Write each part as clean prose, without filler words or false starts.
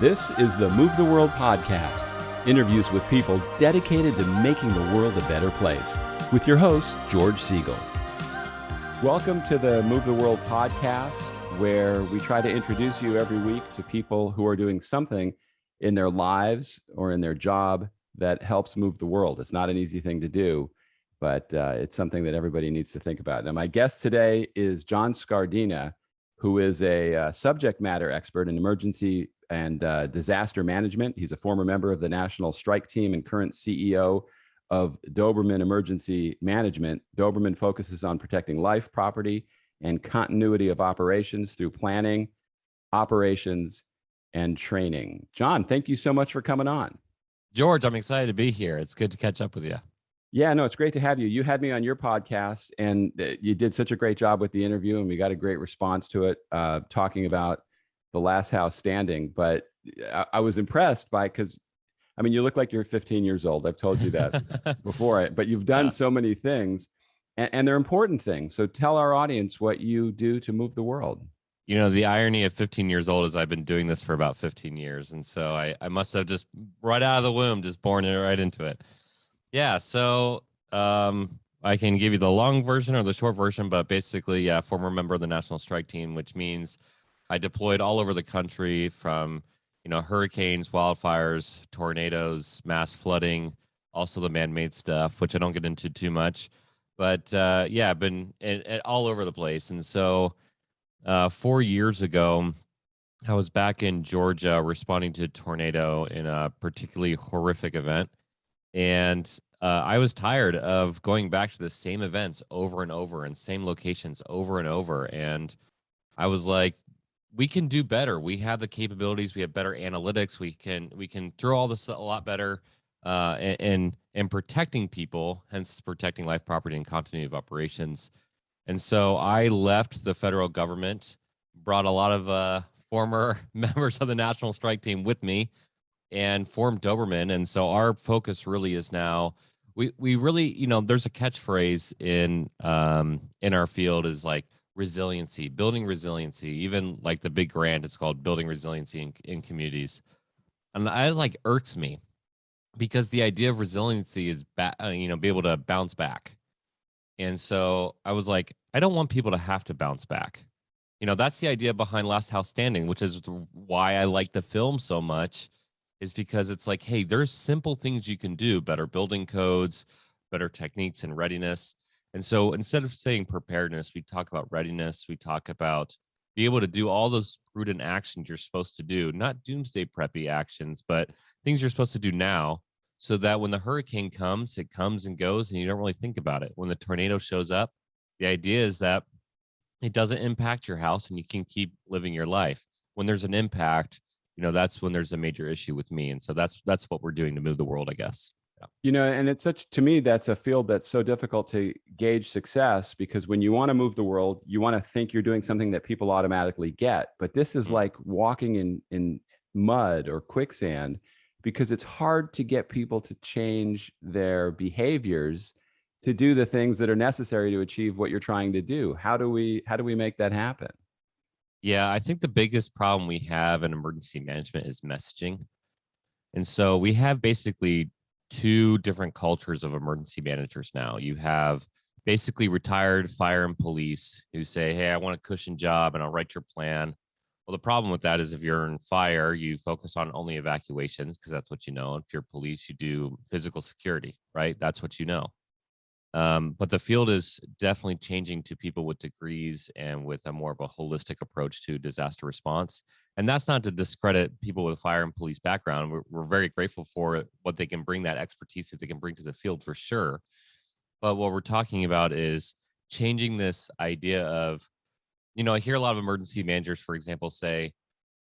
This is the Move the World podcast, interviews with people dedicated to making the world a better place, with your host, George Siegel. Welcome to the Move the World podcast, where we try to introduce you every week to people who are doing something in their lives or in their job that helps move the world. It's not an easy thing to do, but it's something that everybody needs to think about. Now, my guest today is John Scardina, who is a subject matter expert in emergency and disaster management. He's a former member of the National Strike Team and current CEO of Doberman Emergency Management. Doberman focuses on protecting life, property, and continuity of operations through planning, operations, and training. John, thank you so much for coming on. George, I'm excited to be here. It's good to catch up with you. Yeah, no, it's great to have you. You had me on your podcast, and you did such a great job with the interview, and we got a great response to it, talking about the last house standing. But I was impressed because, I mean, you look like you're 15 years old. I've told you that before, but you've done so many things, and they're important things. So tell our audience what you do to move the world. You know, the irony of 15 years old is I've been doing this for about 15 years. And so I must have just right out of the womb, just born it right into it. Yeah. So I can give you the long version or the short version, but basically, yeah, former member of the National Strike Team, which means I deployed all over the country from, hurricanes, wildfires, tornadoes, mass flooding, also the man-made stuff, which I don't get into too much. But yeah, I've been all over the place. And so 4 years ago, I was back in Georgia responding to a tornado in a particularly horrific event. And I was tired of going back to the same events over and over and same locations over and over. And I was like, we can do better. We have the capabilities. We have better analytics. We can throw all this a lot better and protecting people, hence protecting life, property, and continuity of operations. And so I left the federal government, brought a lot of former members of the National Strike Team with me, and formed Doberman. And so our focus really is now, we really, there's a catchphrase in our field is like resiliency, building resiliency. Even like the big grant, it's called Building Resiliency in Communities. And that like irks me because the idea of resiliency is, be able to bounce back. And so I was like, I don't want people to have to bounce back. That's the idea behind Last House Standing, which is why I like the film so much, is because it's like, hey, there's simple things you can do, better building codes, better techniques and readiness. And so instead of saying preparedness, we talk about readiness. We talk about be able to do all those prudent actions you're supposed to do, not doomsday preppy actions, but things you're supposed to do now, so that when the hurricane comes, it comes and goes and you don't really think about it. When the tornado shows up, the idea is that it doesn't impact your house and you can keep living your life. When there's an impact, that's when there's a major issue with me. And so that's what we're doing to move the world, I guess. Yeah. And it's to me, that's a field that's so difficult to gauge success, because when you want to move the world, you want to think you're doing something that people automatically get. But this is like walking in mud or quicksand, because it's hard to get people to change their behaviors to do the things that are necessary to achieve what you're trying to do. How do we make that happen? Yeah, I think the biggest problem we have in emergency management is messaging. And so we have basically two different cultures of emergency managers now. You have basically retired fire and police who say, hey, I want a cushion job and I'll write your plan. Well, the problem with that is if you're in fire, you focus on only evacuations because that's what you know. If you're police, you do physical security, right? That's what you know. But the field is definitely changing to people with degrees and with a more of a holistic approach to disaster response. And that's not to discredit people with fire and police background. We're very grateful for what they can bring, that expertise that they can bring to the field for sure. But what we're talking about is changing this idea of, I hear a lot of emergency managers, for example, say,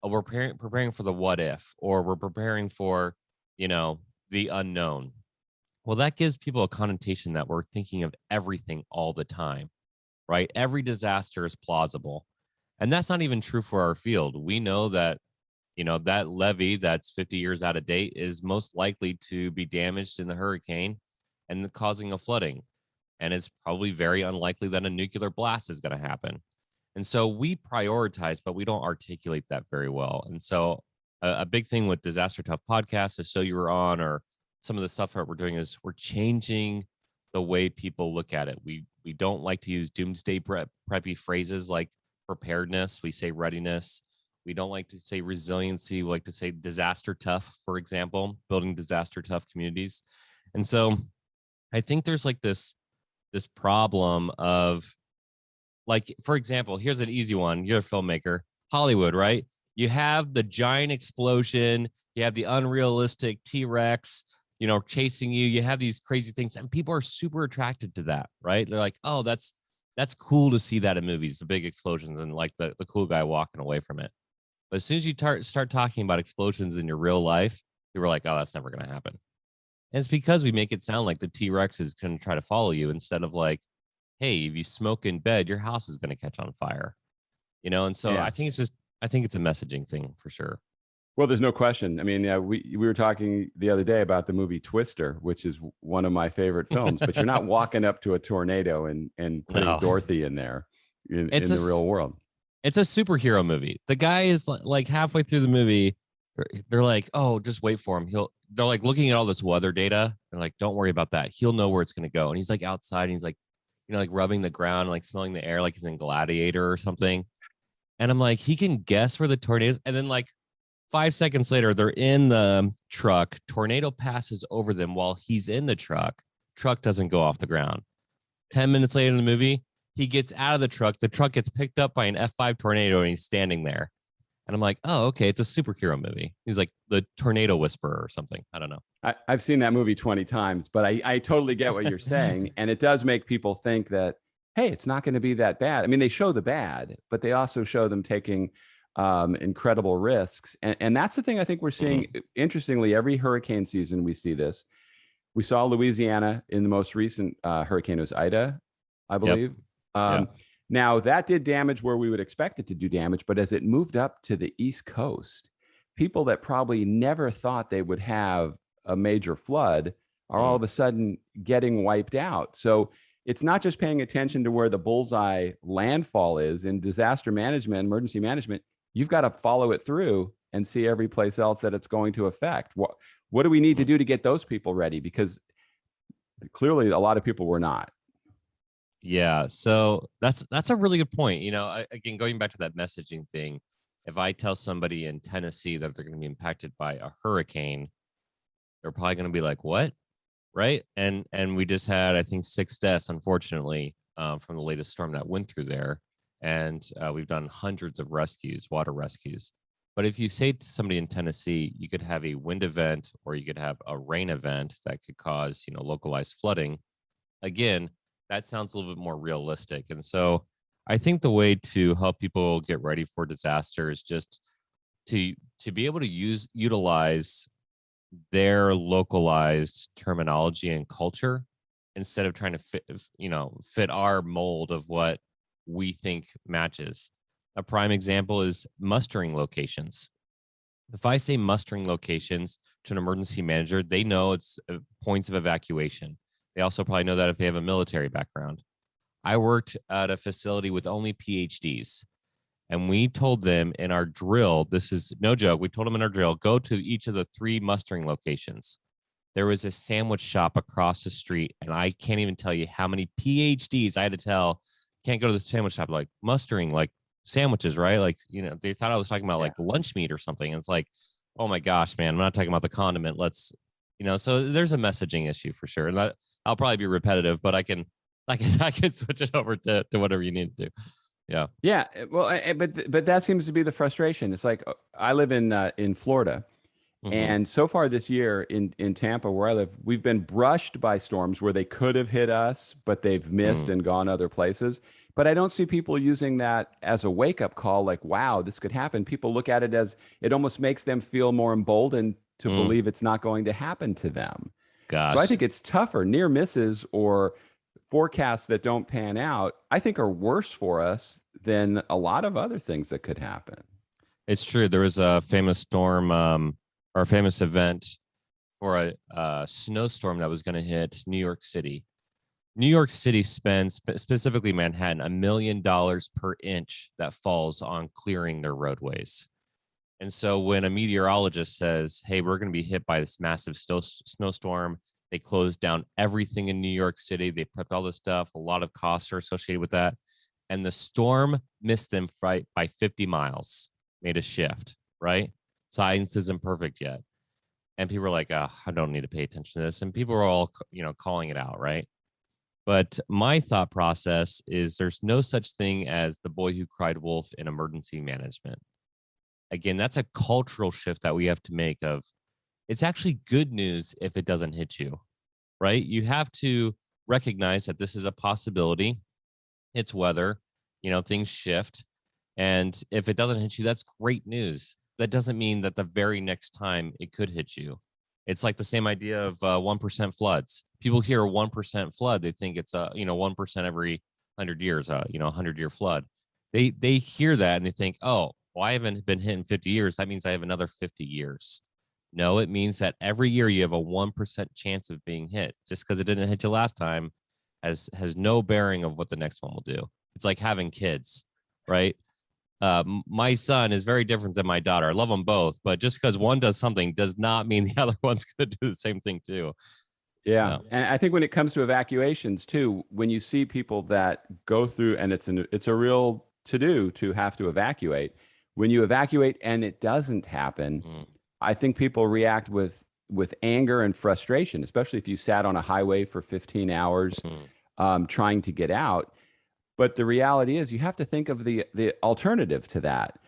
oh, we're preparing for the what if, or we're preparing for, the unknown. Well, that gives people a connotation that we're thinking of everything all the time, right? Every disaster is plausible. And that's not even true for our field. We know that, that levee that's 50 years out of date is most likely to be damaged in the hurricane and causing a flooding. And it's probably very unlikely that a nuclear blast is going to happen. And so we prioritize, but we don't articulate that very well. And so a big thing with Disaster Tough podcast, is So You Were On, or some of the stuff that we're doing, is we're changing the way people look at it. We don't like to use doomsday preppy phrases like preparedness. We say readiness. We don't like to say resiliency. We like to say disaster tough, for example, building disaster tough communities. And so I think there's like this problem of, like, for example, here's an easy one. You're a filmmaker, Hollywood, right? You have the giant explosion, you have the unrealistic T-Rex, chasing you. You have these crazy things, and people are super attracted to that, right? They're like, oh, that's cool to see that in movies, the big explosions and like the cool guy walking away from it. But as soon as you start talking about explosions in your real life, people are like, oh, that's never going to happen. And it's because we make it sound like the T-Rex is going to try to follow you, instead of like, hey, if you smoke in bed, your house is going to catch on fire, And so Yeah. I think it's a messaging thing for sure. Well, there's no question. I mean, we were talking the other day about the movie Twister, which is one of my favorite films, but you're not walking up to a tornado and putting Dorothy in there in the real world. It's a superhero movie. The guy is like halfway through the movie, they're like, oh, just wait for him. They're like looking at all this weather data. They're like, don't worry about that. He'll know where it's going to go. And he's like outside, and he's like, like rubbing the ground, like smelling the air, like he's in Gladiator or something. And I'm like, he can guess where the tornado is. And then like 5 seconds later, they're in the truck. Tornado passes over them while he's in the truck. Truck doesn't go off the ground. 10 minutes later in the movie, he gets out of the truck. The truck gets picked up by an F5 tornado, and he's standing there. And I'm like, oh, okay, it's a superhero movie. He's like the tornado whisperer or something. I don't know. I've seen that movie 20 times, but I totally get what you're saying. And it does make people think that, hey, it's not going to be that bad. I mean, they show the bad, but they also show them taking incredible risks. And that's the thing I think we're seeing. Interestingly, every hurricane season, we see this. We saw Louisiana in the most recent hurricane. It was Ida, I believe. Yep. Now, that did damage where we would expect it to do damage, but as it moved up to the East Coast, people that probably never thought they would have a major flood are all of a sudden getting wiped out. So it's not just paying attention to where the bullseye landfall is in disaster management, emergency management. You've got to follow it through and see every place else that it's going to affect. What do we need to do to get those people ready? Because clearly a lot of people were not. Yeah, so that's a really good point. Again, going back to that messaging thing, if I tell somebody in Tennessee that they're going to be impacted by a hurricane, they're probably going to be like, "What?" Right? And we just had, I think, 6 deaths, unfortunately, from the latest storm that went through there, and we've done hundreds of rescues, water rescues. But if you say to somebody in Tennessee, you could have a wind event or you could have a rain event that could cause, localized flooding. Again, that sounds a little bit more realistic. And so I think the way to help people get ready for disaster is just to be able to utilize their localized terminology and culture instead of trying to fit our mold of what we think matches. A prime example is mustering locations. If I say mustering locations to an emergency manager, they know it's points of evacuation. They also probably know that if they have a military background. I worked at a facility with only PhDs, and we told them in our drill, this is no joke, we told them in our drill, go to each of the 3 mustering locations. There was a sandwich shop across the street, and I can't even tell you how many PhDs I had to tell, can't go to the sandwich shop, like mustering, like sandwiches, right? Like, they thought I was talking about like lunch meat or something. And it's like, oh my gosh, man, I'm not talking about the condiment. Let's, so there's a messaging issue for sure. And I'll probably be repetitive, but I can switch it over to whatever you need to do. Yeah. Yeah. Well, but that seems to be the frustration. It's like, I live in Florida, and so far this year in Tampa, where I live, we've been brushed by storms where they could have hit us, but they've missed and gone other places. But I don't see people using that as a wake-up call, like, wow, this could happen. People look at it as, it almost makes them feel more emboldened to believe it's not going to happen to them. Gosh. So I think it's tougher. Near misses or forecasts that don't pan out, I think, are worse for us than a lot of other things that could happen. It's true. There was a famous storm or a famous event for a snowstorm that was going to hit New York City. New York City spends, specifically Manhattan, $1 million per inch that falls on clearing their roadways. And so when a meteorologist says, hey, we're going to be hit by this massive snowstorm, they closed down everything in New York City. They prepped all this stuff. A lot of costs are associated with that. And the storm missed them by 50 miles, made a shift, right? Science isn't perfect yet. And people are like, oh, I don't need to pay attention to this. And people are all, calling it out, right? But my thought process is there's no such thing as the boy who cried wolf in emergency management. Again, that's a cultural shift that we have to make of it's actually good news if it doesn't hit you, right? You have to recognize that this is a possibility. It's weather, things shift. And if it doesn't hit you, that's great news. That doesn't mean that the very next time it could hit you. It's like the same idea of 1% floods. People hear a 1% flood, they think it's 1% every 100 years, 100-year flood. They hear that and they think, oh, well, I haven't been hit in 50 years. That means I have another 50 years. No, it means that every year you have a 1% chance of being hit. Just because it didn't hit you last time has no bearing of what the next one will do. It's like having kids, right? My son is very different than my daughter. I love them both, but just because one does something does not mean the other one's going to do the same thing too. Yeah. No. And I think when it comes to evacuations too, when you see people that go through and it's a real to-do to have to evacuate, when you evacuate and it doesn't happen, I think people react with anger and frustration, especially if you sat on a highway for 15 hours trying to get out. But the reality is you have to think of the alternative to that.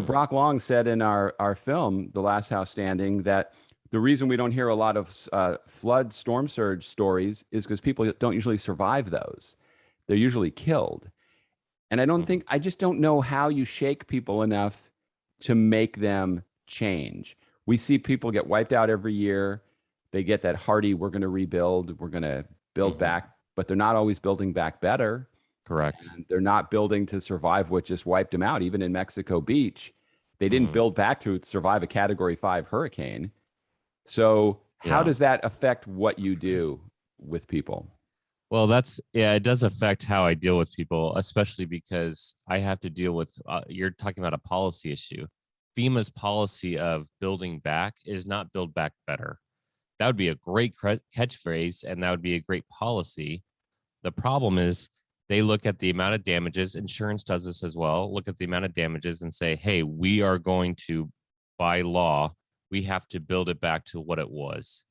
Brock Long said in our film, The Last House Standing, that the reason we don't hear a lot of flood storm surge stories is because people don't usually survive those. They're usually killed. And I just don't know how you shake people enough to make them change. We see people get wiped out every year. They get that hearty, we're going to rebuild, we're going to build back, but they're not always building back better. Correct. And they're not building to survive what just wiped them out. Even in Mexico Beach, they didn't build back to survive a Category 5 hurricane. So how does that affect what you do with people? Well, it does affect how I deal with people, especially because I have to deal with, you're talking about a policy issue. FEMA's policy of building back is not build back better. That would be a great catchphrase and that would be a great policy. The problem is they look at the amount of damages, insurance does this as well, look at the amount of damages and say, hey, we are going to, by law, we have to build it back to what it was.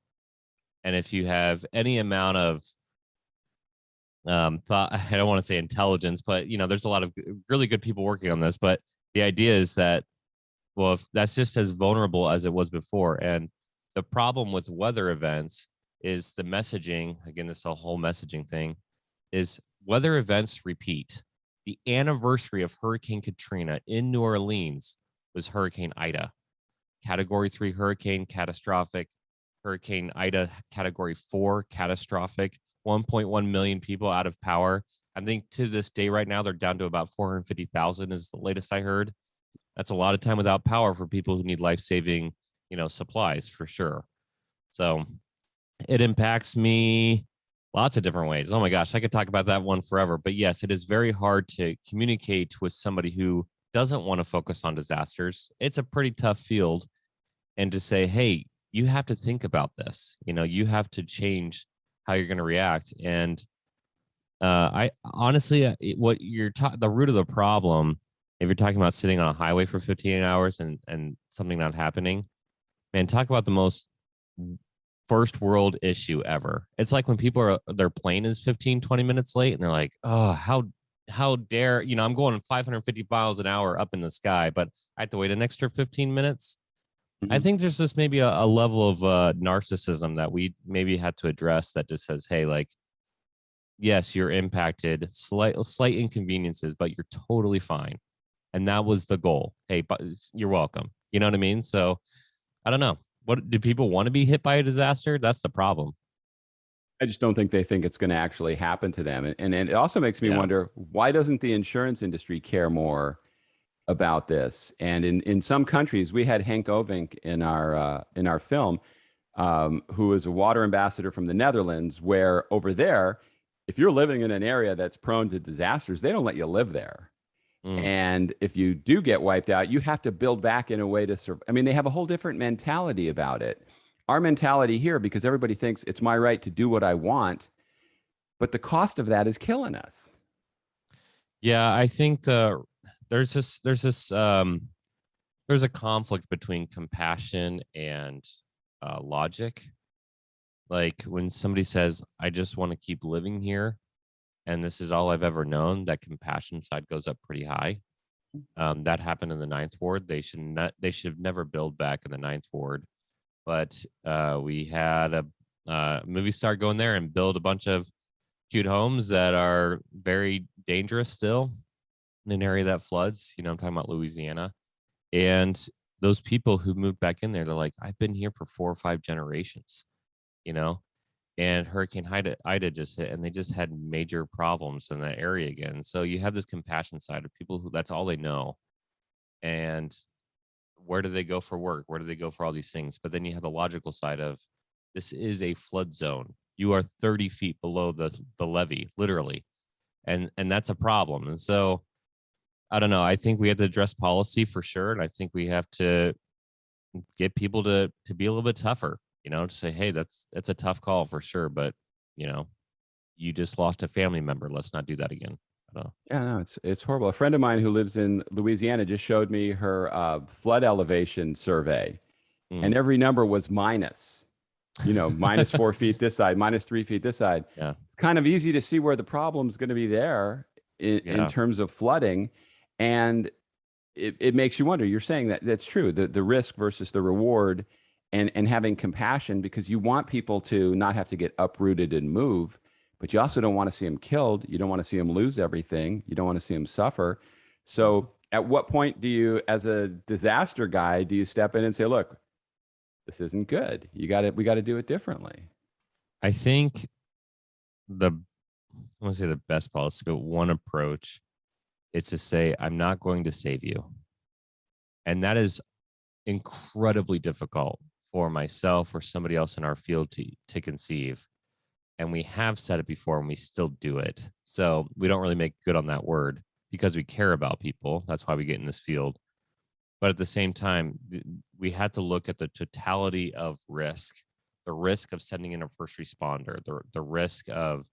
And if you have any amount of thought, I don't want to say intelligence, but there's a lot of really good people working on this, but the idea is that, well, if that's just as vulnerable as it was before. And the problem with weather events is the messaging, again, this whole messaging thing, is weather events repeat. The anniversary of Hurricane Katrina in New Orleans was Hurricane Ida. Category 3 hurricane, catastrophic. Hurricane Ida, Category 4, catastrophic. 1.1 million people out of power. I think to this day right now, they're down to about 450,000 is the latest I heard. That's a lot of time without power for people who need life-saving, supplies for sure. So it impacts me lots of different ways. Oh my gosh, I could talk about that one forever. But yes, it is very hard to communicate with somebody who doesn't want to focus on disasters. It's a pretty tough field. And to say, hey, you have to think about this. You have to change how you're going to react. And I honestly, what you're the root of the problem, if you're talking about sitting on a highway for 15 hours and something not happening, man, talk about the most first world issue ever. It's like when people their plane is 15, 20 minutes late and they're like, oh, how dare, I'm going 550 miles an hour up in the sky, but I have to wait an extra 15 minutes. I think there's just maybe a level of narcissism that we maybe had to address that just says, hey, like, yes, you're impacted, slight inconveniences, but you're totally fine. And that was the goal. Hey, but you're welcome. You know what I mean? So I don't know. What do people want to be hit by a disaster? That's the problem. I just don't think they think it's going to actually happen to them. And it also makes me wonder, why doesn't the insurance industry care more about this? And in some countries, we had Henk Ovink in our film, who is a water ambassador from the Netherlands, where over there, if you're living in an area that's prone to disasters, they don't let you live there. Mm. And if you do get wiped out, you have to build back in a way to survive. I mean, they have a whole different mentality about it. Our mentality here, because everybody thinks it's my right to do what I want, but the cost of that is killing us. Yeah, I think there's a conflict between compassion and logic. Like when somebody says, I just want to keep living here and this is all I've ever known, that compassion side goes up pretty high. That happened in the Ninth Ward. They should have never built back in the Ninth Ward. But we had a movie star go in there and build a bunch of cute homes that are very dangerous still in an area that floods. You know, I'm talking about Louisiana. And those people who moved back in there, they're like, I've been here for 4 or 5 generations, you know, and Hurricane Ida just hit and they just had major problems in that area again. So you have this compassion side of people who that's all they know. And where do they go for work? Where do they go for all these things? But then you have the logical side of this is a flood zone. You are 30 feet below the levee, literally. And that's a problem. And so I don't know. I think we have to address policy for sure. And I think we have to get people to be a little bit tougher, you know, to say, hey, that's a tough call for sure. But, you know, you just lost a family member. Let's not do that again. I don't know. Yeah, no, it's horrible. A friend of mine who lives in Louisiana just showed me her flood elevation survey, and Mm. every number was minus. You know, minus 4 feet this side, minus 3 feet this side. Yeah. Kind of easy to see where the problem's going to be there in Yeah. terms of flooding, and it makes you wonder. You're saying that that's true. The risk versus the reward, and having compassion because you want people to not have to get uprooted and move, but you also don't want to see them killed. You don't want to see them lose everything. You don't want to see them suffer. So, at what point do you, as a disaster guy, do you step in and say, "Look, this isn't good. We got to do it differently." I think I want to say the best policy, but one approach is to say, I'm not going to save you. And that is incredibly difficult for myself or somebody else in our field to conceive. And we have said it before and we still do it. So we don't really make good on that word because we care about people. That's why we get in this field. But at the same time, we had to look at the totality of risk, the risk of sending in a first responder, the risk of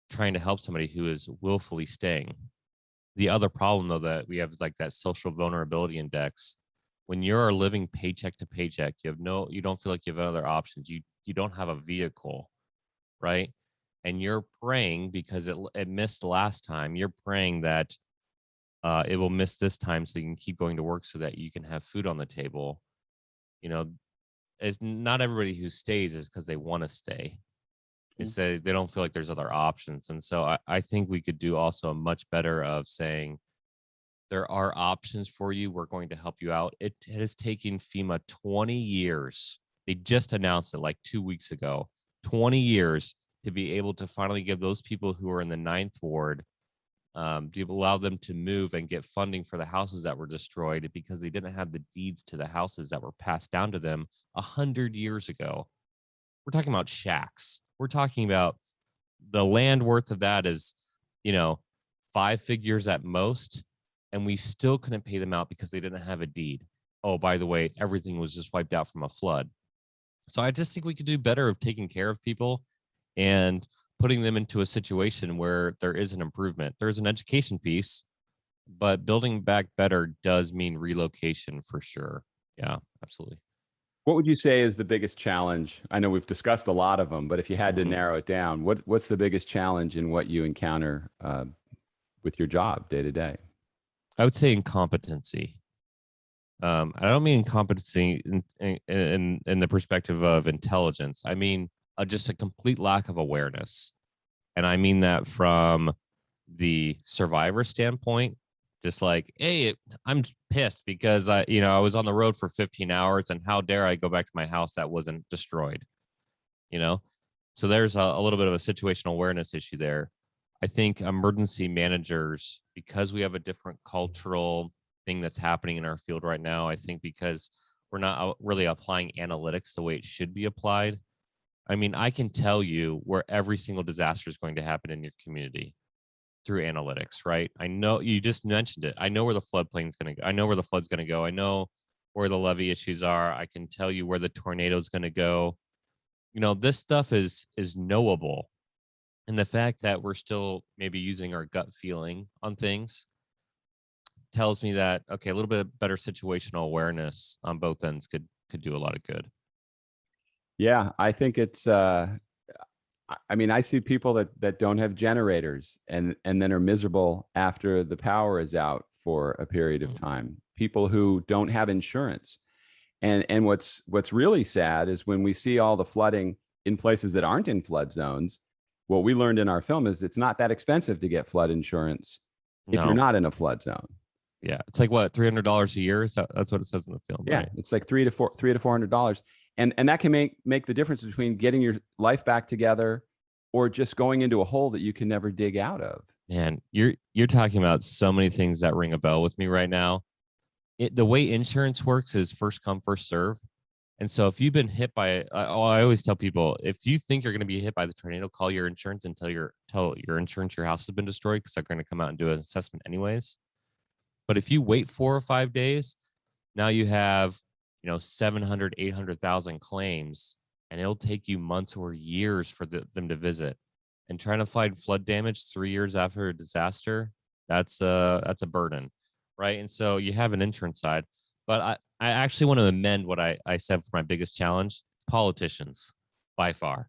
trying to help somebody who is willfully staying. The other problem, though, that we have like that social vulnerability index. When you're living paycheck to paycheck, you don't feel like you have other options. You don't have a vehicle, right? And you're praying because it missed last time. You're praying that it will miss this time so you can keep going to work so that you can have food on the table. You know, it's not everybody who stays is because they want to stay. It's that they don't feel like there's other options. And so I think we could do also a much better of saying there are options for you. We're going to help you out. It has taken FEMA 20 years. They just announced it like 2 weeks ago, 20 years to be able to finally give those people who are in the Ninth Ward, to allow them to move and get funding for the houses that were destroyed because they didn't have the deeds to the houses that were passed down to them 100 years ago. We're talking about shacks. We're talking about the land worth of that is, 5 figures at most. And we still couldn't pay them out because they didn't have a deed. Oh, by the way, everything was just wiped out from a flood. So I just think we could do better of taking care of people and putting them into a situation where there is an improvement. There's an education piece, but building back better does mean relocation for sure. Yeah, absolutely. What would you say is the biggest challenge? I know we've discussed a lot of them, but if you had to narrow it down, what's the biggest challenge in what you encounter with your job day to day? I would say incompetency. I don't mean incompetency in the perspective of intelligence. I mean just a complete lack of awareness, and I mean that from the survivor standpoint. Just like, hey, I'm pissed because I was on the road for 15 hours, and how dare I go back to my house that wasn't destroyed? So there's a little bit of a situational awareness issue there. I think emergency managers, because we have a different cultural thing that's happening in our field right now, I think because we're not really applying analytics the way it should be applied, I mean, I can tell you where every single disaster is going to happen in your community through analytics, right? I know you just mentioned it. I know where the floodplain is going to go. I know where the flood's going to go. I know where the levee issues are. I can tell you where the tornado is going to go. This stuff is knowable. And the fact that we're still maybe using our gut feeling on things tells me that, okay, a little bit better situational awareness on both ends could do a lot of good. Yeah, I think it's I mean, I see people that don't have generators and then are miserable after the power is out for a period of time. People who don't have insurance. And what's really sad is when we see all the flooding in places that aren't in flood zones, what we learned in our film is it's not that expensive to get flood insurance if you're not in a flood zone. Yeah, it's like what, $300 a year? That's what it says in the film. Yeah, right? It's like $300 to $400, and that can make the difference between getting your life back together or just going into a hole that you can never dig out of. Man, you're talking about so many things that ring a bell with me right now. The way insurance works is first come, first serve. And so if you've been hit by, I always tell people, if you think you're going to be hit by the tornado, call your insurance and tell your insurance your house has been destroyed, because they're going to come out and do an assessment anyways. But if you wait 4 or 5 days, now you have 700, 800,000 claims, and it'll take you months or years for them to visit. And trying to find flood damage 3 years after a disaster, that's a burden, right? And so you have an insurance side, but I actually want to amend what I said for my biggest challenge: politicians, by far.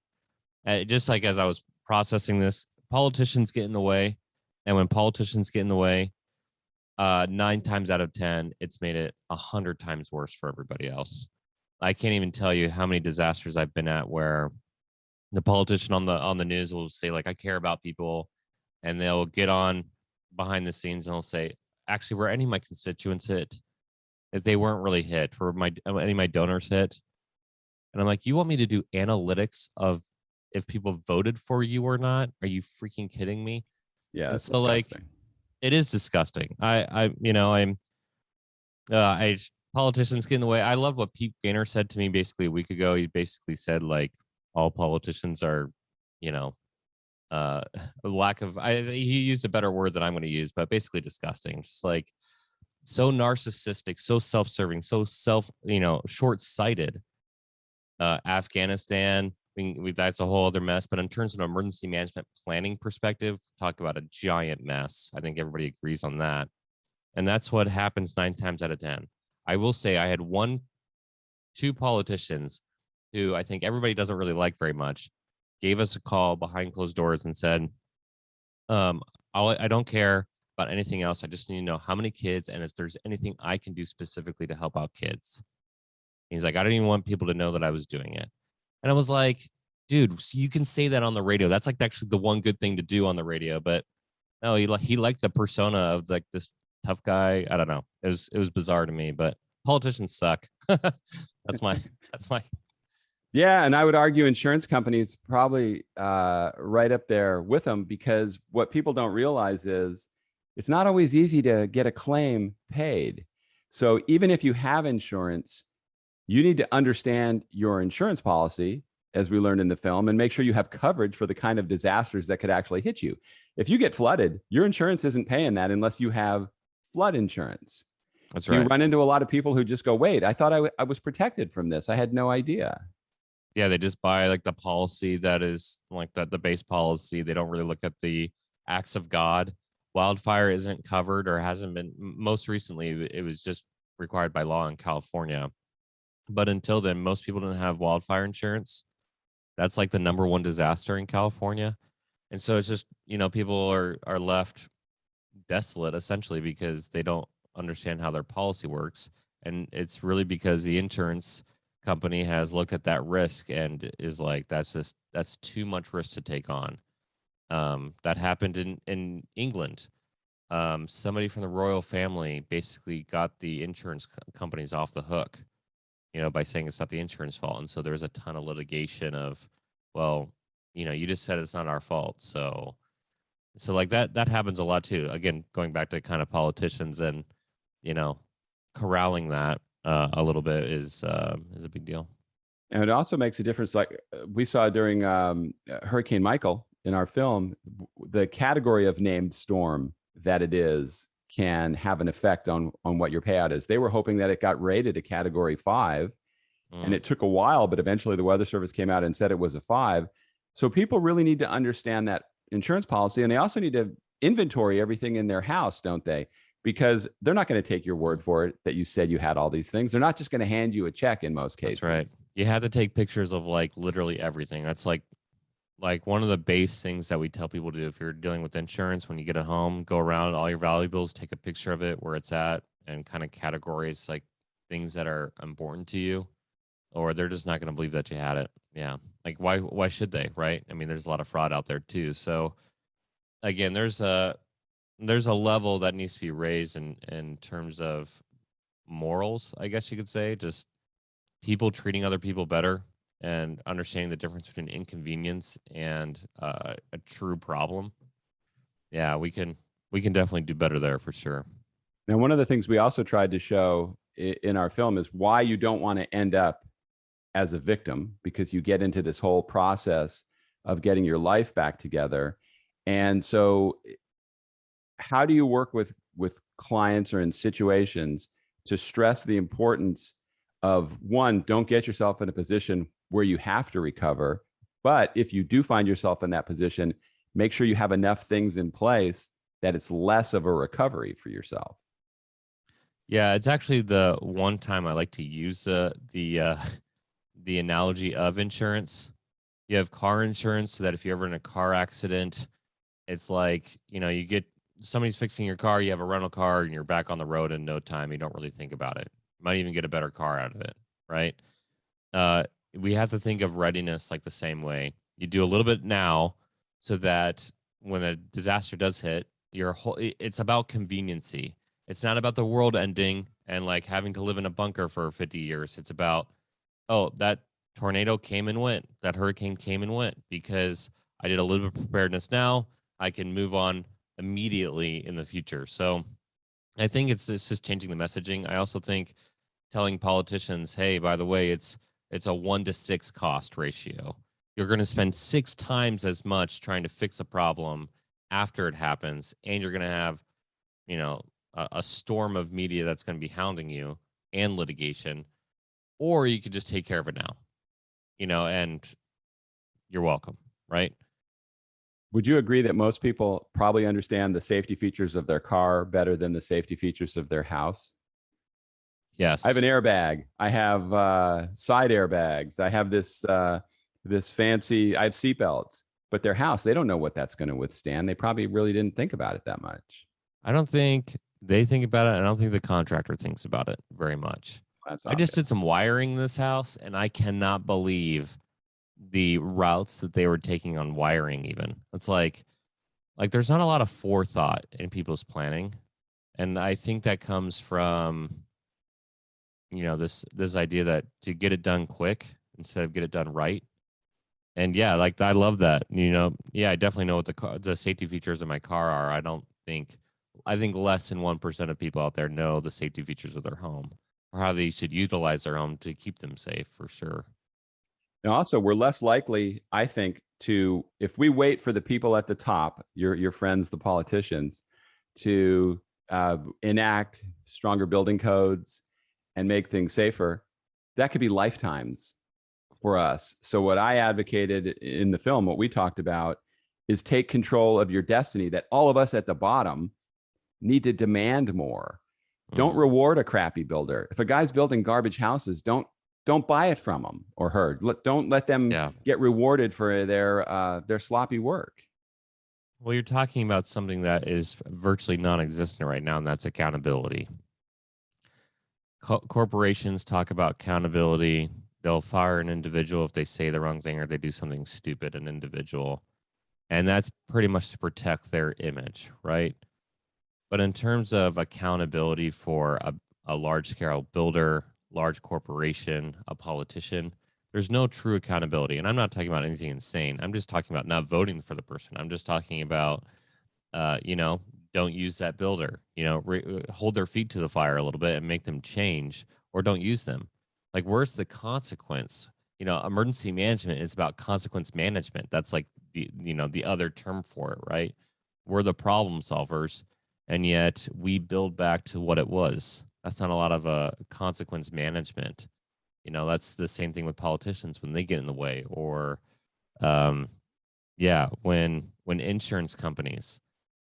Just like as I was processing this, politicians get in the way, and when politicians get in the way, 9 times out of 10, it's made it 100 times worse for everybody else. I can't even tell you how many disasters I've been at where the politician on the news will say, like, I care about people, and they'll get on behind the scenes and they'll say, actually, were any of my constituents hit? If they weren't really hit, were any of my donors hit? And I'm like, you want me to do analytics of if people voted for you or not? Are you freaking kidding me? Yeah, it's so disgusting. Like, it is disgusting. Politicians get in the way. I love what Pete Gaynor said to me basically a week ago. He basically said, like, all politicians are, a lack of, he used a better word than I'm going to use, but basically disgusting. Just like so narcissistic, so self-serving, so short-sighted. Afghanistan, that's a whole other mess. But in terms of an emergency management planning perspective, talk about a giant mess. I think everybody agrees on that. And that's what happens 9 times out of 10. I will say I had 2 politicians who I think everybody doesn't really like very much, gave us a call behind closed doors and said, I don't care about anything else. I just need to know how many kids and if there's anything I can do specifically to help out kids. He's like, I don't even want people to know that I was doing it. And I was like, dude, you can say that on the radio. That's like actually the one good thing to do on the radio. But no, he liked the persona of like this tough guy. I don't know. It was bizarre to me, but politicians suck. That's my. Yeah, and I would argue insurance companies probably right up there with them, because what people don't realize is it's not always easy to get a claim paid. So even if you have insurance, you need to understand your insurance policy, as we learned in the film, and make sure you have coverage for the kind of disasters that could actually hit you. If you get flooded, your insurance isn't paying that unless you have flood insurance. That's right. You run into a lot of people who just go, wait, I thought I was protected from this. I had no idea. Yeah, they just buy like the policy that is like the base policy. They don't really look at the acts of God. Wildfire isn't covered or hasn't been. Most recently, it was just required by law in California. But until then, most people didn't have wildfire insurance. That's like the number 1 disaster in California. And so it's just, people are left desolate essentially because they don't understand how their policy works. And it's really because the insurance company has looked at that risk and is like, that's too much risk to take on. That happened in England. Somebody from the royal family basically got the insurance companies off the hook, by saying it's not the insurance fault. And so there's a ton of litigation of, well, you just said it's not our fault. So like that happens a lot too. Again, going back to kind of politicians and, corralling that a little bit is a big deal. And it also makes a difference. Like we saw during Hurricane Michael in our film, the category of named storm that it is can have an effect on what your payout is. They were hoping that it got rated a category 5, and Mm, it took a while, but eventually the Weather Service came out and said it was a 5. So people really need to understand that insurance policy, and they also need to inventory everything in their house, don't they? Because they're not going to take your word for it that you said you had all these things. They're not just going to hand you a check in most that's right. cases. You have to take pictures of like literally everything. That's like one of the base things that we tell people to do if you're dealing with insurance. When you get at home, go around all your valuables, take a picture of it, where it's at, and kind of categories like things that are important to you, or they're just not going to believe that you had it. Yeah. Like why should they, right? I mean, there's a lot of fraud out there too. So again, there's a level that needs to be raised in terms of morals, I guess you could say, just people treating other people better and understanding the difference between inconvenience and a true problem. Yeah, we can definitely do better there for sure. Now, one of the things we also tried to show in our film is why you don't want to end up as a victim, because you get into this whole process of getting your life back together. And so how do you work with clients or in situations to stress the importance of, one, don't get yourself in a position where you have to recover, but if you do find yourself in that position, make sure you have enough things in place that it's less of a recovery for yourself. Yeah, it's actually the one time I like to use the analogy of insurance. You have car insurance so that if you're ever in a car accident, it's like, you get somebody's fixing your car, you have a rental car, and you're back on the road in no time. You don't really think about it. Might even get a better car out of it, right? Uh, we have to think of readiness like the same way. You do a little bit now so that when a disaster does hit, it's about conveniency. It's not about the world ending and like having to live in a bunker for 50 years. It's about, oh, that tornado came and went, that hurricane came and went, because I did a little bit of preparedness now. I can move on immediately in the future. So I think it's just changing the messaging. I also think telling politicians, hey, by the way, it's a 1 to 6 cost ratio. You're going to spend 6 times as much trying to fix a problem after it happens, and you're going to have, a storm of media that's going to be hounding you and litigation, or you could just take care of it now, and you're welcome, right? Would you agree that most people probably understand the safety features of their car better than the safety features of their house? I have an Yes. airbag. I have side airbags. I have this fancy. I have seatbelts. But their house, they don't know what that's going to withstand. They probably really didn't think about it that much. I don't think they think about it. I don't think the contractor thinks about it very much. That's I just obvious. did some wiring in this house, and I cannot believe the routes that they were taking on wiring. Even it's like there's not a lot of forethought in people's planning, and I think that comes from this idea that to get it done quick instead of get it done right. And yeah, like I love that. Yeah, I definitely know what the safety features of my car are. I think less than 1% of people out there know the safety features of their home or how they should utilize their home to keep them safe for sure. Now, also, we're less likely, I think, to, if we wait for the people at the top, your friends, the politicians, to enact stronger building codes and make things safer, that could be lifetimes for us. So, what I advocated in the film, what we talked about, is take control of your destiny, that all of us at the bottom need to demand more. Don't Mm, reward a crappy builder. If a guy's building garbage houses, don't buy it from him or her. Don't let them yeah. get rewarded for their sloppy work. Well, you're talking about something that is virtually non-existent right now, and that's accountability. Corporations talk about accountability. They'll fire an individual if they say the wrong thing or they do something stupid, an individual. And that's pretty much to protect their image, right? But in terms of accountability for a large scale builder, large corporation, a politician, there's no true accountability. And I'm not talking about anything insane. I'm just talking about not voting for the person. I'm just talking about, uh, you know, don't use that builder, hold their feet to the fire a little bit and make them change, or don't use them. Like, where's the consequence? emergency management is about consequence management. That's like the other term for it, right? We're the problem solvers, and yet we build back to what it was. That's not a lot of consequence management. That's the same thing with politicians when they get in the way, or when insurance companies,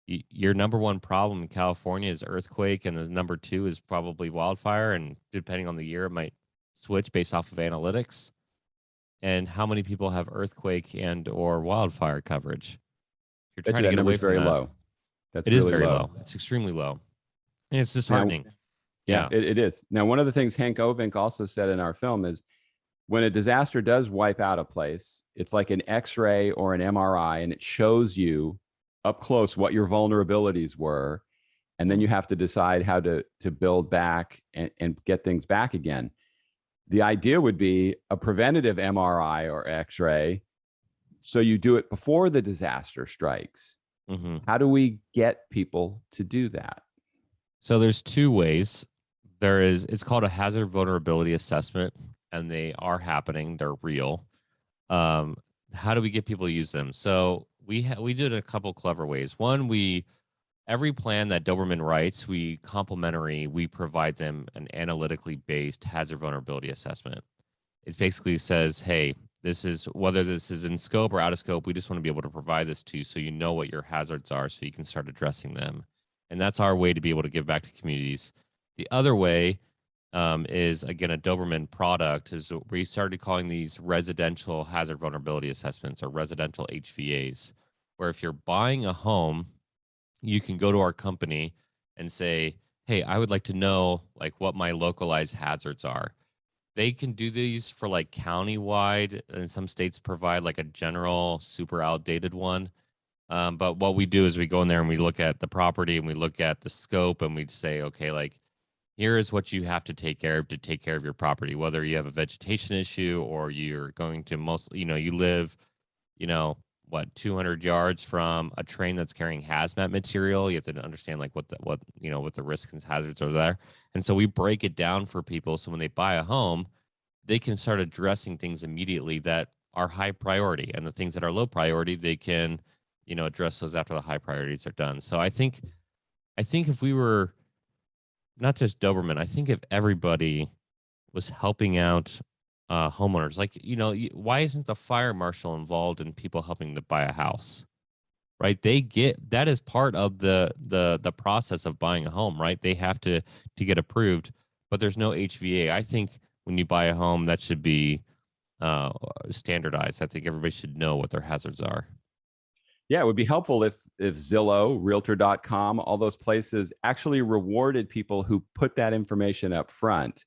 your number one problem in California is earthquake, and the number two is probably wildfire, and depending on the year, it might switch based off of analytics. And how many people have earthquake and or wildfire coverage? You're Bet trying you to that get away number's from very that. low. That's It is really very low. low. It's extremely low, and it's Now, disheartening. yeah, Yeah. it is. Now, one of the things Hank Ovink also said in our film is when a disaster does wipe out a place, it's like an X-ray or an MRI, and it shows you up close what your vulnerabilities were, and then you have to decide how to build back and get things back again. The idea would be a preventative MRI or X-ray, so you do it before the disaster strikes. Mm-hmm. How do we get people to do that? So there's two ways. It's called a hazard vulnerability assessment, and they are happening. They're real. How do we get people to use them? So we did a couple clever ways. One, every plan that Doberman writes, we provide them an analytically based hazard vulnerability assessment. It basically says, hey, whether this is in scope or out of scope, we just want to be able to provide this to you so you know what your hazards are so you can start addressing them. And that's our way to be able to give back to communities. The other way is, again, a Doberman product, is we started calling these residential hazard vulnerability assessments, or residential HVAs, where if you're buying a home, you can go to our company and say, hey, I would like to know like what my localized hazards are. They can do these for like county-wide, and some states provide like a general, super outdated one. But what we do is we go in there and we look at the property and we look at the scope, and we say, okay, like here is what you have to take care of your property, whether you have a vegetation issue or you're going to you live, 200 yards from a train that's carrying hazmat material. You have to understand like what the risks and hazards are there. And so we break it down for people. So when they buy a home, they can start addressing things immediately that are high priority, and the things that are low priority, they can, address those after the high priorities are done. So I think if we were not just Doberman, I think if everybody was helping out homeowners, like, why isn't the fire marshal involved in people helping to buy a house? Right? That is part of the process of buying a home, right? They have to get approved, but there's no HVA. I think when you buy a home, that should be standardized. I think everybody should know what their hazards are. Yeah, it would be helpful if Zillow, Realtor.com, all those places actually rewarded people who put that information up front.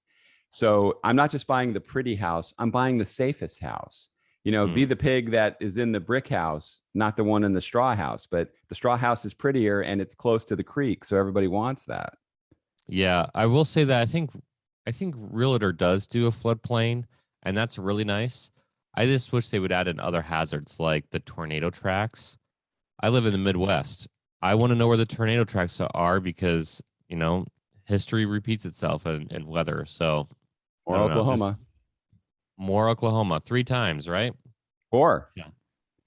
So I'm not just buying the pretty house, I'm buying the safest house. Be the pig that is in the brick house, not the one in the straw house. But the straw house is prettier and it's close to the creek, so everybody wants that. Yeah, I will say that I think Realtor does do a floodplain, and that's really nice. I just wish they would add in other hazards like the tornado tracks. I live in the Midwest. I want to know where the tornado tracks are because, history repeats itself in weather. So, Or Oklahoma. More Oklahoma, 3 times, right? 4. Yeah.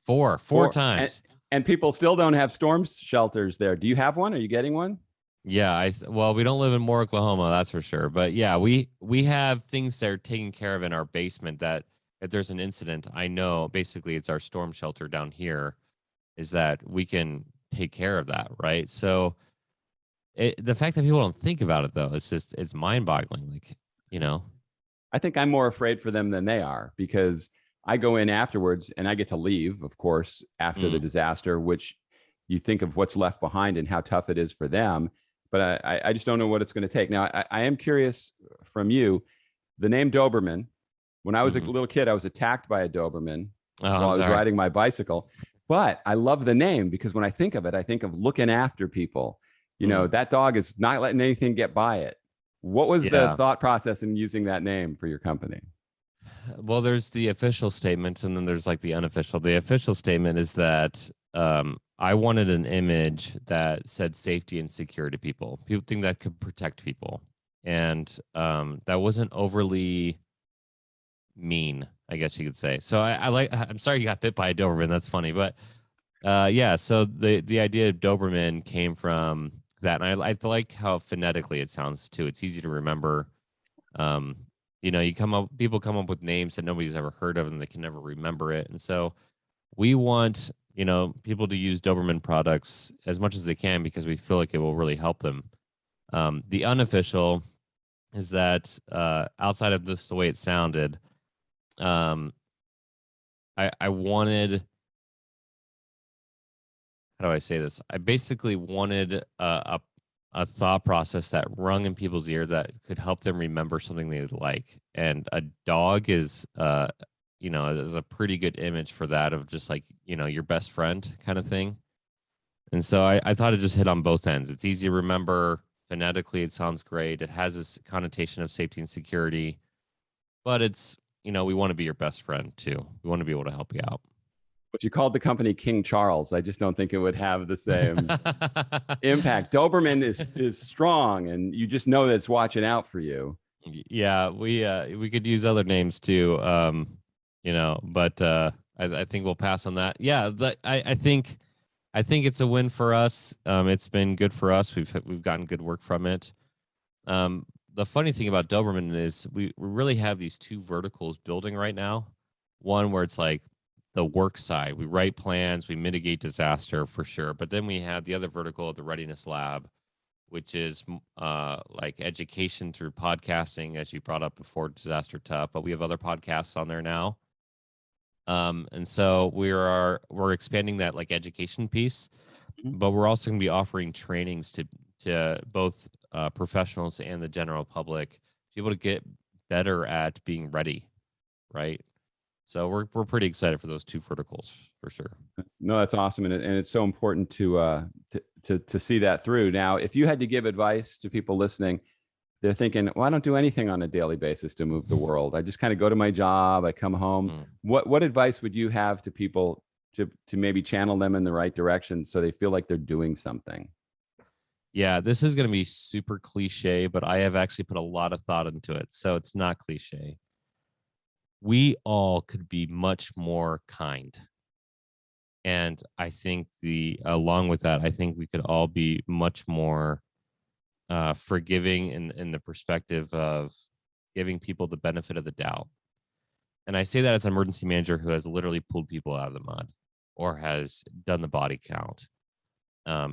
Four times. And people still don't have storm shelters there. Do you have one? Are you getting one? Yeah, well, we don't live in Moore, Oklahoma, that's for sure. But yeah, we have things that are taken care of in our basement that if there's an incident, I know basically it's our storm shelter down here, is that we can take care of that, right? So the fact that people don't think about it though, it's mind-boggling. Like, I think I'm more afraid for them than they are, because I go in afterwards and I get to leave, of course, after the disaster, which you think of what's left behind and how tough it is for them. But I just don't know what it's going to take. Now, I am curious from you, the name Doberman. When I was a little kid, I was attacked by a Doberman while I was riding my bicycle. But I love the name because when I think of it, I think of looking after people. That dog is not letting anything get by it. What was the thought process in using that name for your company? Well, there's the official statement, and then there's like the unofficial. The official statement is that I wanted an image that said safety and security to people. People think that could protect people. And that wasn't overly mean, I guess you could say. So I'm sorry you got bit by a Doberman. That's funny. But yeah, so the idea of Doberman came from that. And I like how phonetically it sounds too. It's easy to remember. Um, people come up with names that nobody's ever heard of and they can never remember it. And so we want, people to use Doberman products as much as they can because we feel like it will really help them. The unofficial is that outside of this, the way it sounded, I wanted, how do I say this? I basically wanted a thought process that rung in people's ear that could help them remember something they like. And a dog is, is a pretty good image for that, of just like, your best friend kind of thing. And so I thought it just hit on both ends. It's easy to remember. Phonetically, it sounds great. It has this connotation of safety and security, but it's, we want to be your best friend too. We want to be able to help you out. If you called the company King Charles, I just don't think it would have the same impact. Doberman is strong, and you just know that it's watching out for you. Yeah, we could use other names too, but I think we'll pass on that. Yeah, I think it's a win for us. It's been good for us. We've gotten good work from it. The funny thing about Doberman is we really have these two verticals building right now. One where it's like the work side. We write plans, we mitigate disaster for sure. But then we have the other vertical of the Readiness Lab, which is like education through podcasting, as you brought up before, Disaster Tough. But we have other podcasts on there now. And so we're expanding that like education piece, but we're also going to be offering trainings to both professionals and the general public to be able to get better at being ready, right? So we're pretty excited for those two verticals for sure. No, that's awesome, and it's so important to see that through. Now, if you had to give advice to people listening, they're thinking, well, I don't do anything on a daily basis to move the world. I just kind of go to my job, I come home. What advice would you have to people to maybe channel them in the right direction so they feel like they're doing something? Yeah, this is going to be super cliche, but I have actually put a lot of thought into it, so it's not cliche. We all could be much more kind. And I think along with that, I think we could all be much more forgiving in the perspective of giving people the benefit of the doubt. And I say that as an emergency manager who has literally pulled people out of the mud or has done the body count.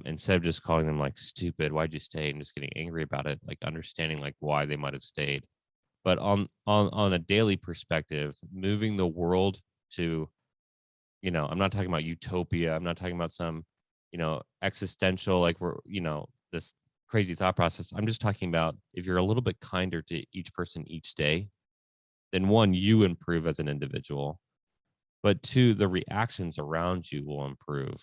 Instead of just calling them like stupid, why'd you stay, and just getting angry about it, like understanding like why they might have stayed. But on a daily perspective, moving the world to, I'm not talking about utopia. I'm not talking about some, existential, like we're, this crazy thought process. I'm just talking about if you're a little bit kinder to each person each day, then one, you improve as an individual, but two, the reactions around you will improve.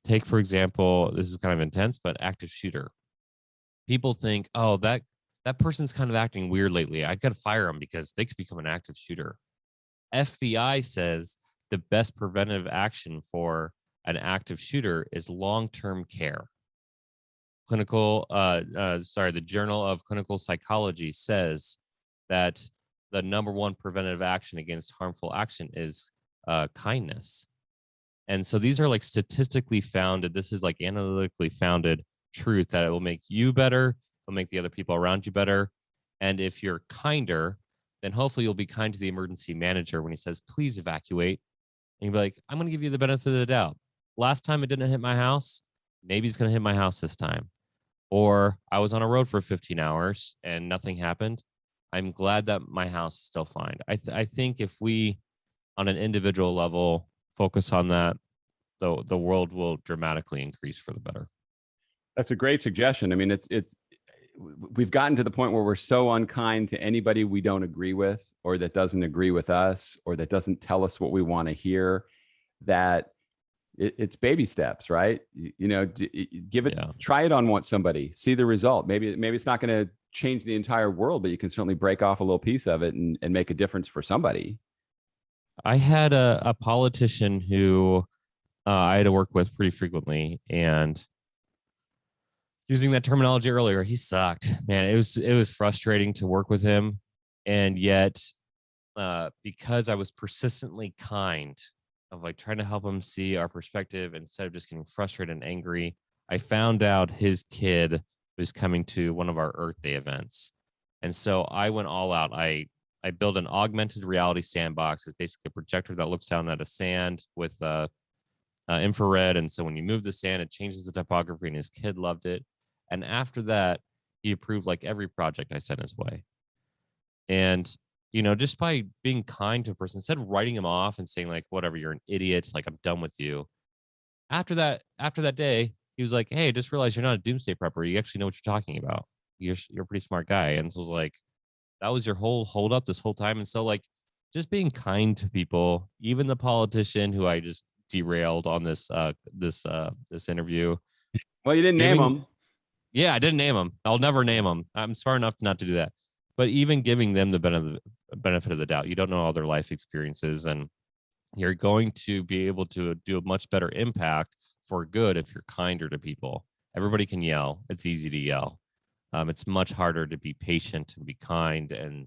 Take, for example, this is kind of intense, but active shooter. People think, oh, that person's kind of acting weird lately. I got to fire them because they could become an active shooter. FBI says the best preventive action for an active shooter is long-term care. The Journal of Clinical Psychology says that the number one preventative action against harmful action is kindness. And so these are like statistically founded. This is like analytically founded truth that it will make you better. It'll make the other people around you better. And if you're kinder, then hopefully you'll be kind to the emergency manager when he says, please evacuate. And you'll be like, I'm going to give you the benefit of the doubt. Last time it didn't hit my house, maybe it's going to hit my house this time. Or I was on a road for 15 hours and nothing happened. I'm glad that my house is still fine. I think if we, on an individual level, focus on that, the world will dramatically increase for the better. That's a great suggestion. I mean, we've gotten to the point where we're so unkind to anybody we don't agree with, or that doesn't agree with us, or that doesn't tell us what we want to hear, that it's baby steps, right? Give it, try it on somebody, see the result. Maybe it's not going to change the entire world, but you can certainly break off a little piece of it and make a difference for somebody. I had a politician who I had to work with pretty frequently, and using that terminology earlier, he sucked, man. It was frustrating to work with him. And yet, because I was persistently kind, of like trying to help him see our perspective instead of just getting frustrated and angry, I found out his kid was coming to one of our Earth Day events. And so I went all out. I built an augmented reality sandbox. It's basically a projector that looks down at a sand with infrared. And so when you move the sand, it changes the topography, and his kid loved it. And after that, he approved like every project I sent his way. And, just by being kind to a person, instead of writing him off and saying like, whatever, you're an idiot, like, I'm done with you. After that day, he was like, hey, I just realized you're not a doomsday prepper. You actually know what you're talking about. You're a pretty smart guy. And so it was like, that was your whole hold up this whole time. And so like, just being kind to people, even the politician who I just derailed on this interview. Well, you didn't name him. Yeah, I didn't name him. I'll never name him. I'm smart enough not to do that. But even giving them the benefit of the doubt, you don't know all their life experiences, and you're going to be able to do a much better impact for good if you're kinder to people. Everybody can yell. It's easy to yell. It's much harder to be patient and be kind and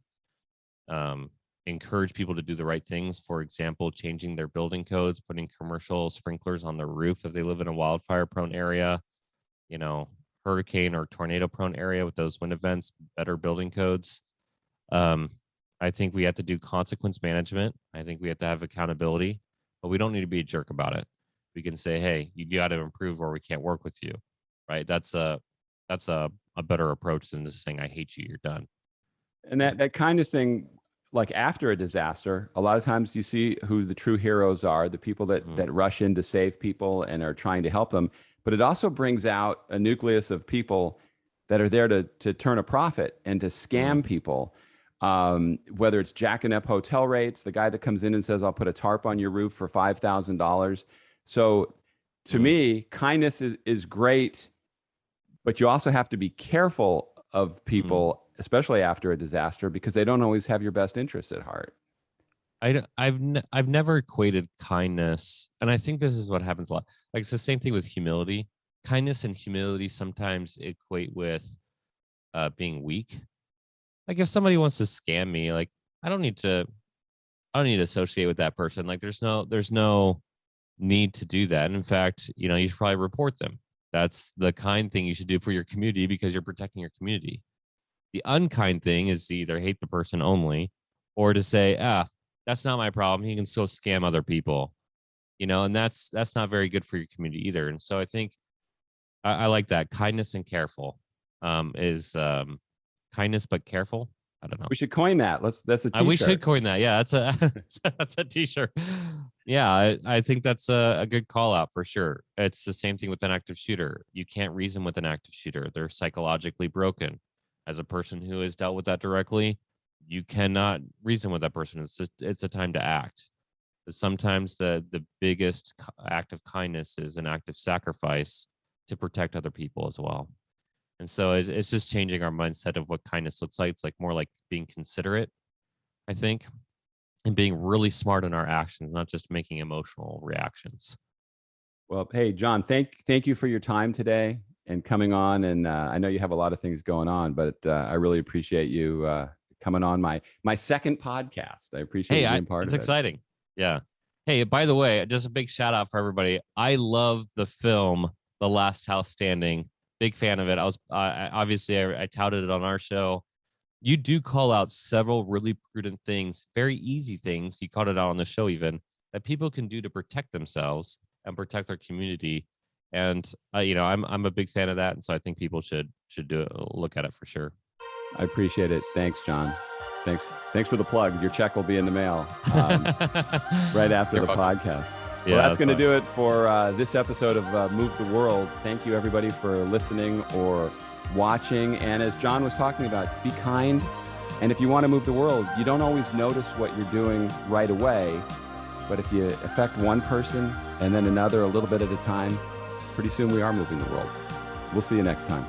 encourage people to do the right things. For example, changing their building codes, putting commercial sprinklers on their roof if they live in a wildfire-prone area, hurricane or tornado-prone area with those wind events, better building codes. I think we have to do consequence management. I think we have to have accountability, but we don't need to be a jerk about it. We can say, hey, you got to improve or we can't work with you, right? That's a better approach than just saying, I hate you, you're done. And that kindness thing, like after a disaster, a lot of times you see who the true heroes are, the people that rush in to save people and are trying to help them. But it also brings out a nucleus of people that are there to turn a profit and to scam people. Whether it's jacking up hotel rates, the guy that comes in and says, I'll put a tarp on your roof for $5,000. So to me, kindness is great, but you also have to be careful of people, especially after a disaster, because they don't always have your best interests at heart. I've never equated kindness, and I think this is what happens a lot. Like, it's the same thing with humility. Kindness and humility sometimes equate with being weak. Like, if somebody wants to scam me, like, I don't need to associate with that person. Like, there's no need to do that. And in fact, you should probably report them. That's the kind thing you should do for your community, because you're protecting your community. The unkind thing is to either hate the person only, or to say, that's not my problem, he can still scam other people, and that's not very good for your community either. And so I think I like that. Kindness and careful is kindness but careful. I don't know. We should coin that. That's a t-shirt. We should coin that. Yeah, that's a t-shirt. Yeah, I think that's a good call out for sure. It's the same thing with an active shooter. You can't reason with an active shooter. They're psychologically broken. As a person who has dealt with that directly, you cannot reason with that person. It's a time to act. But sometimes the biggest act of kindness is an act of sacrifice to protect other people as well. And so it's just changing our mindset of what kindness looks like. It's like more like being considerate, I think, and being really smart in our actions, not just making emotional reactions. Well, hey, John, thank you for your time today and coming on. And I know you have a lot of things going on, but I really appreciate you coming on my second podcast. I appreciate you being part of it. It's exciting. Yeah. Hey, by the way, just a big shout out for everybody. I love the film The Last House Standing. Big fan of it. I was I touted it on our show. You do call out several really prudent things, very easy things. You called it out on the show even, that people can do to protect themselves and protect their community. And I'm a big fan of that, and so I think people should look at it for sure. I appreciate it. Thanks, John. Thanks for the plug. Your check will be in the mail right after the podcast. Well, that's going to do it for this episode of Move the World. Thank you, everybody, for listening or watching. And as John was talking about, be kind. And if you want to move the world, you don't always notice what you're doing right away. But if you affect one person and then another a little bit at a time, pretty soon we are moving the world. We'll see you next time.